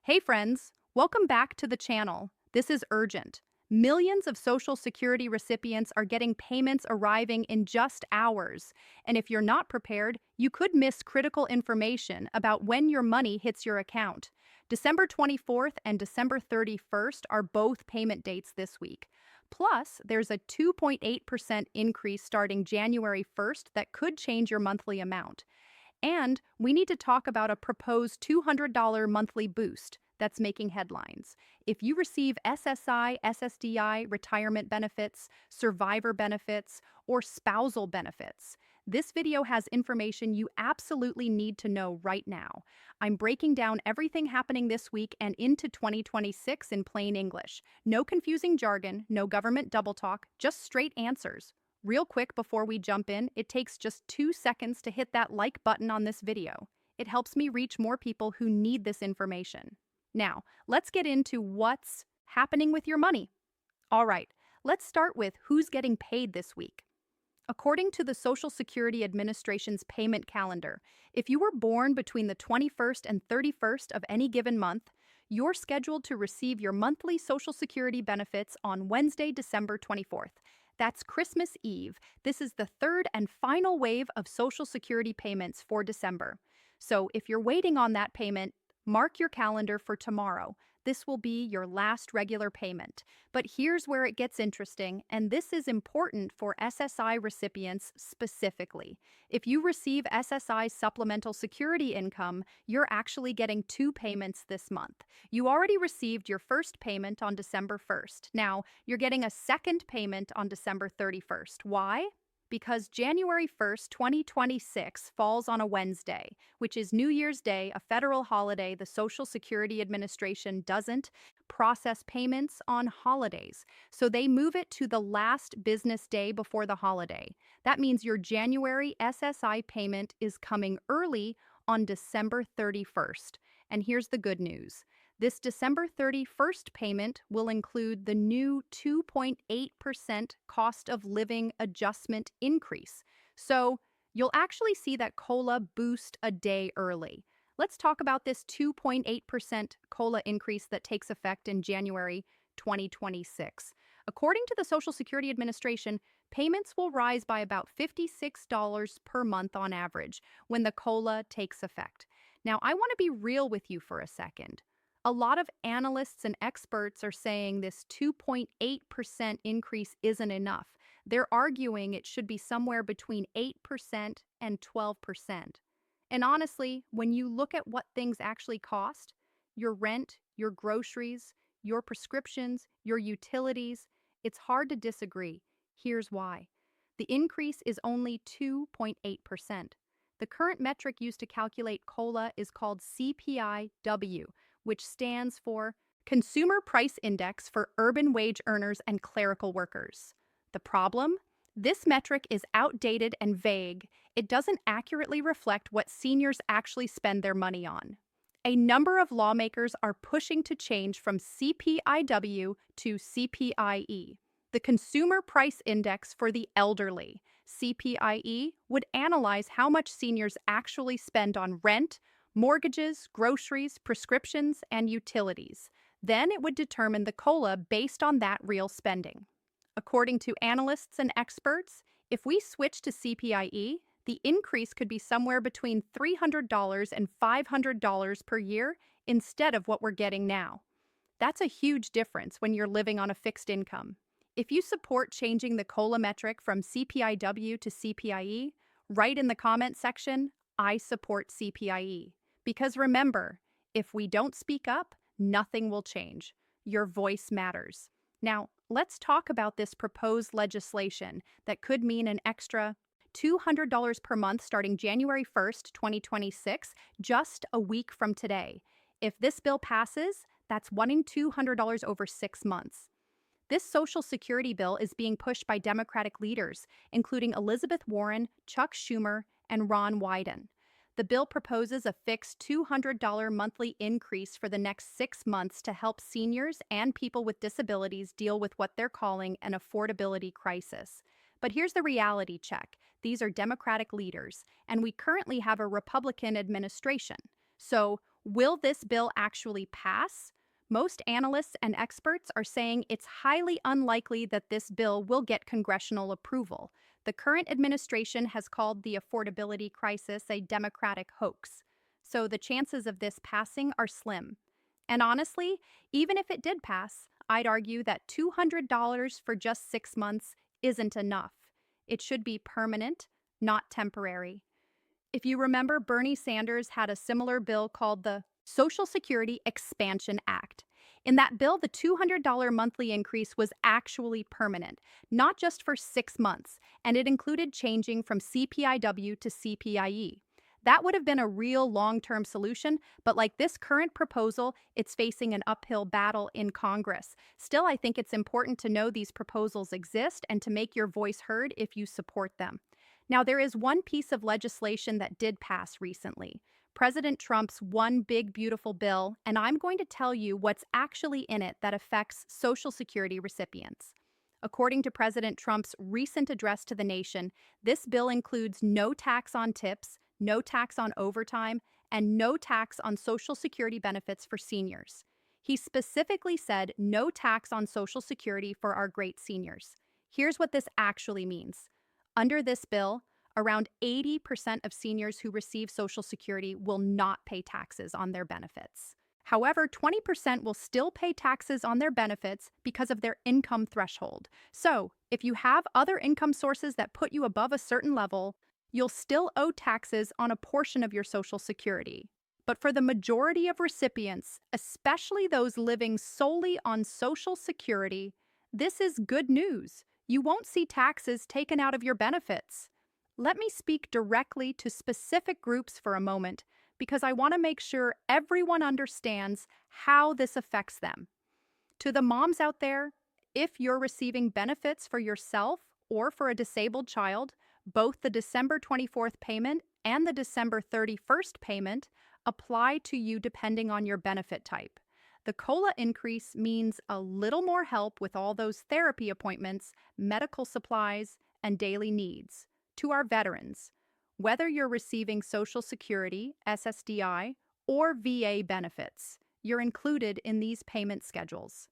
Hey friends, welcome back to the channel. This is urgent. Millions of Social Security recipients are getting payments arriving in just hours. And if you're not prepared, you could miss critical information about when your money hits your account. December 24th and December 31st are both payment dates this week. Plus, there's a 2.8% increase starting January 1st that could change your monthly amount. And we need to talk about a proposed $200 monthly boost that's making headlines. If you receive SSI SSDI retirement benefits, survivor benefits, or spousal benefits, this video has information you absolutely need to know right now. I'm breaking down everything happening this week and into 2026 in plain English. No confusing jargon, no government double talk, just straight answers. Real quick before we jump in, it takes just 2 seconds to hit that like button on this video. It helps me reach more people who need this information. Now, let's get into what's happening with your money. All right, let's start with who's getting paid this week. According to the Social Security Administration's payment calendar, if you were born between the 21st and 31st of any given month, you're scheduled to receive your monthly Social Security benefits on Wednesday, December 24th. That's Christmas Eve. This is the third and final wave of Social Security payments for December. So if you're waiting on that payment, mark your calendar for tomorrow. This will be your last regular payment. But here's where it gets interesting, and this is important for SSI recipients specifically. If you receive SSI supplemental security income, you're actually getting 2 payments this month. You already received your first payment on December 1st. Now, you're getting a second payment on December 31st. Why? Because January 1st, 2026 falls on a Wednesday, which is New Year's Day, a federal holiday. The Social Security Administration doesn't process payments on holidays, so they move it to the last business day before the holiday. That means your January SSI payment is coming early on December 31st. And here's the good news. This December 31st payment will include the new 2.8% cost of living adjustment increase. So you'll actually see that COLA boost a day early. Let's talk about this 2.8% COLA increase that takes effect in January 2026. According to the Social Security Administration, payments will rise by about $56 per month on average when the COLA takes effect. Now, I want to be real with you for a second. A lot of analysts and experts are saying this 2.8% increase isn't enough. They're arguing it should be somewhere between 8% and 12%. And honestly, when you look at what things actually cost, your rent, your groceries, your prescriptions, your utilities, it's hard to disagree. Here's why. The increase is only 2.8%. The current metric used to calculate COLA is called CPIW, which stands for Consumer Price Index for Urban Wage Earners and Clerical Workers. The problem? This metric is outdated and vague. It doesn't accurately reflect what seniors actually spend their money on. A number of lawmakers are pushing to change from CPIW to CPIE, the Consumer Price Index for the Elderly. CPIE would analyze how much seniors actually spend on rent, mortgages, groceries, prescriptions, and utilities. Then it would determine the COLA based on that real spending. According to analysts and experts, if we switch to CPIE, the increase could be somewhere between $300 and $500 per year instead of what we're getting now. That's a huge difference when you're living on a fixed income. If you support changing the COLA metric from CPIW to CPIE, write in the comment section, I support CPIE. Because remember, if we don't speak up, nothing will change. Your voice matters. Now, let's talk about this proposed legislation that could mean an extra $200 per month starting January 1st, 2026, just a week from today. If this bill passes, that's $1,200 over 6 months. This Social Security bill is being pushed by Democratic leaders, including Elizabeth Warren, Chuck Schumer, and Ron Wyden. The bill proposes a fixed $200 monthly increase for the next 6 months to help seniors and people with disabilities deal with what they're calling an affordability crisis. But here's the reality check. These are Democratic leaders, and we currently have a Republican administration. So Will this bill actually pass? Most analysts and experts are saying it's highly unlikely that this bill will get congressional approval. The current administration has called the affordability crisis a Democratic hoax, so the chances of this passing are slim. And honestly, even if it did pass, I'd argue that $200 for just 6 months isn't enough. It should be permanent, not temporary. If you remember, Bernie Sanders had a similar bill called the Social Security Expansion Act. In that bill, the $200 monthly increase was actually permanent, not just for 6 months, and it included changing from CPIW to CPIE. That would have been a real long-term solution, but like this current proposal, it's facing an uphill battle in Congress. Still, I think it's important to know these proposals exist and to make your voice heard if you support them. Now, there is one piece of legislation that did pass recently. President Trump's One Big Beautiful Bill, and I'm going to tell you what's actually in it that affects Social Security recipients. According to President Trump's recent address to the nation, this bill includes no tax on tips, no tax on overtime, and no tax on Social Security benefits for seniors. He specifically said no tax on Social Security for our great seniors. Here's what this actually means. Under this bill, around 80% of seniors who receive Social Security will not pay taxes on their benefits. However, 20% will still pay taxes on their benefits because of their income threshold. So, if you have other income sources that put you above a certain level, you'll still owe taxes on a portion of your Social Security. But for the majority of recipients, especially those living solely on Social Security, this is good news. You won't see taxes taken out of your benefits. Let me speak directly to specific groups for a moment because I want to make sure everyone understands how this affects them. To the moms out there, if you're receiving benefits for yourself or for a disabled child, both the December 24th payment and the December 31st payment apply to you depending on your benefit type. The COLA increase means a little more help with all those therapy appointments, medical supplies, and daily needs. To our veterans, whether you're receiving Social Security, SSDI, or VA benefits, you're included in these payment schedules.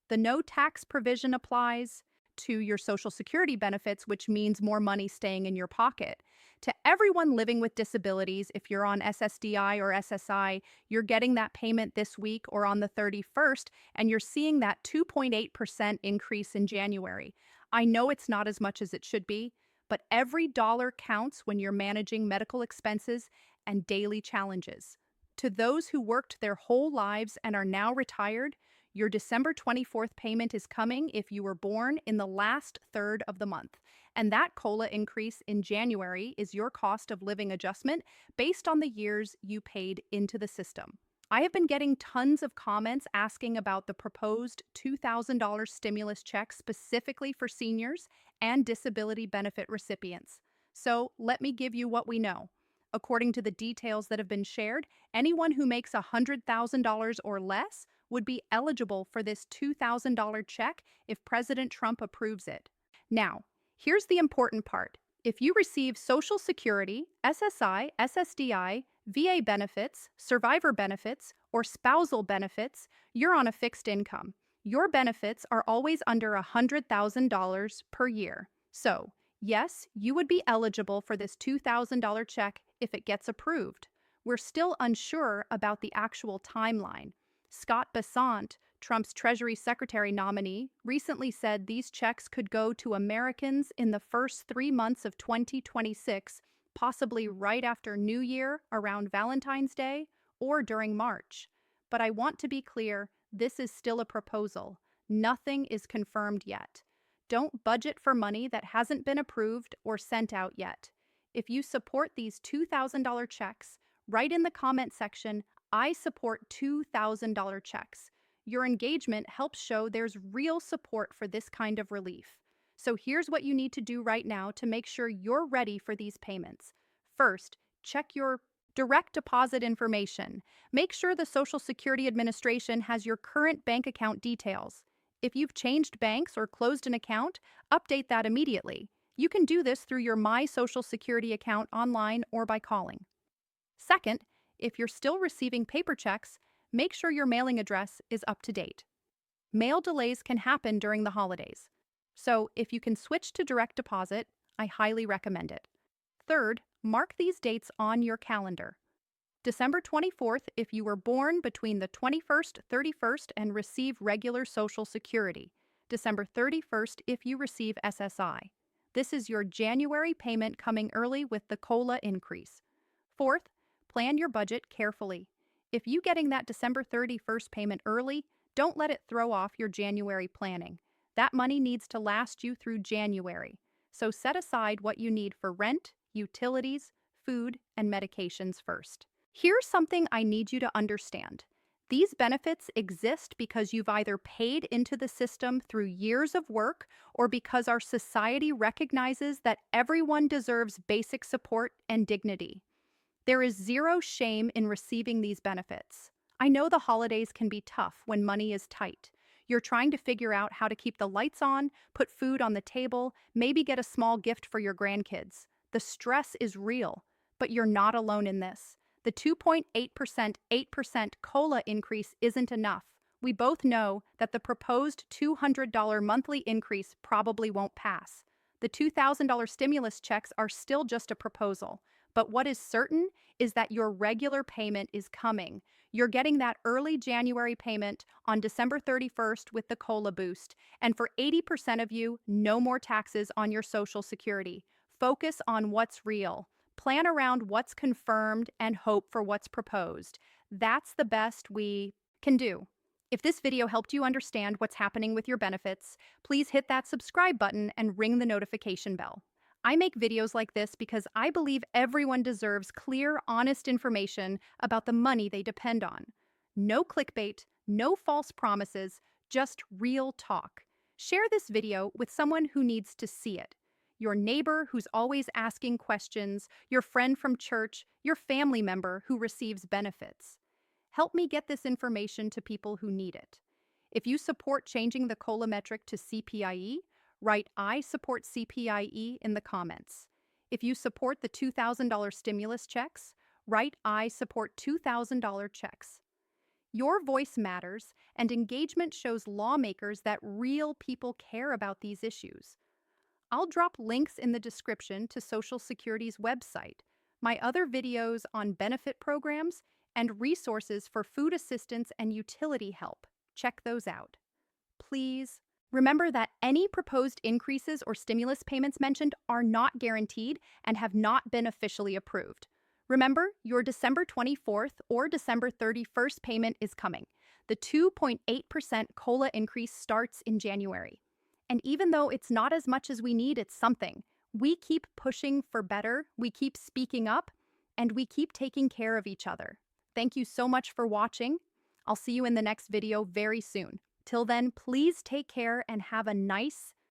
The no tax provision applies to your Social Security benefits, which means more money staying in your pocket. To everyone living with disabilities, if you're on SSDI or SSI, you're getting that payment this week or on the 31st, and you're seeing that 2.8% increase in January. I know it's not as much as it should be, but every dollar counts when you're managing medical expenses and daily challenges. To those who worked their whole lives and are now retired, your December 24th payment is coming if you were born in the last third of the month. And that COLA increase in January is your cost of living adjustment based on the years you paid into the system. I have been getting tons of comments asking about the proposed $2,000 stimulus check specifically for seniors and disability benefit recipients. So let me give you what we know. According to the details that have been shared, anyone who makes $100,000 or less would be eligible for this $2,000 check if President Trump approves it. Now, here's the important part. If you receive Social Security, SSI, SSDI, VA benefits, survivor benefits, or spousal benefits, you're on a fixed income. Your benefits are always under $100,000 per year. So, yes, you would be eligible for this $2,000 check if it gets approved. We're still unsure about the actual timeline. Scott Bessent, Trump's Treasury Secretary nominee, recently said these checks could go to Americans in the first 3 months of 2026, possibly right after New Year, around Valentine's Day, or during March. But I want to be clear, this is still a proposal. Nothing is confirmed yet. Don't budget for money that hasn't been approved or sent out yet. If you support these $2,000 checks, write in the comment section, "I support $2,000 checks." Your engagement helps show there's real support for this kind of relief. So here's what you need to do right now to make sure you're ready for these payments. First, check your direct deposit information. Make sure the Social Security Administration has your current bank account details. If you've changed banks or closed an account, update that immediately. You can do this through your My Social Security account online or by calling. Second, If you're still receiving paper checks, make sure your mailing address is up to date. Mail delays can happen during the holidays, so if you can switch to direct deposit, I highly recommend it. Third, mark these dates on your calendar. December 24th if you were born between the 21st, 31st and receive regular Social Security. December 31st if you receive SSI. This is your January payment coming early with the COLA increase. Fourth, plan your budget carefully. If you getting that December 31st payment early, don't let it throw off your January planning. That money needs to last you through January. So set aside what you need for rent, utilities, food, and medications first. Here's something I need you to understand. These benefits exist because you've either paid into the system through years of work or because our society recognizes that everyone deserves basic support and dignity. There is zero shame in receiving these benefits. I know the holidays can be tough when money is tight. You're trying to figure out how to keep the lights on, put food on the table, maybe get a small gift for your grandkids. The stress is real, but you're not alone in this. The 2.8%, 8% COLA increase isn't enough. We both know that the proposed $200 monthly increase probably won't pass. The $2,000 stimulus checks are still just a proposal. But what is certain is that your regular payment is coming. You're getting that early January payment on December 31st with the COLA boost. And for 80% of you, no more taxes on your Social Security. Focus on what's real. Plan around what's confirmed and hope for what's proposed. That's the best we can do. If this video helped you understand what's happening with your benefits, please hit that subscribe button and ring the notification bell. I make videos like this because I believe everyone deserves clear, honest information about the money they depend on. No clickbait, no false promises, just real talk. Share this video with someone who needs to see it. Your neighbor who's always asking questions, your friend from church, your family member who receives benefits. Help me get this information to people who need it. If you support changing the COLA metric to CPIE, write "I support CPIE" in the comments. If you support the $2,000 stimulus checks, write "I support $2,000 checks." Your voice matters, and engagement shows lawmakers that real people care about these issues. I'll drop links in the description to Social Security's website, my other videos on benefit programs, and resources for food assistance and utility help. Check those out. Please remember that any proposed increases or stimulus payments mentioned are not guaranteed and have not been officially approved. Remember, your December 24th or December 31st payment is coming. The 2.8% COLA increase starts in January. And even though it's not as much as we need, it's something. We keep pushing for better, we keep speaking up, and we keep taking care of each other. Thank you so much for watching. I'll see you in the next video very soon. Till then, please take care and have a nice,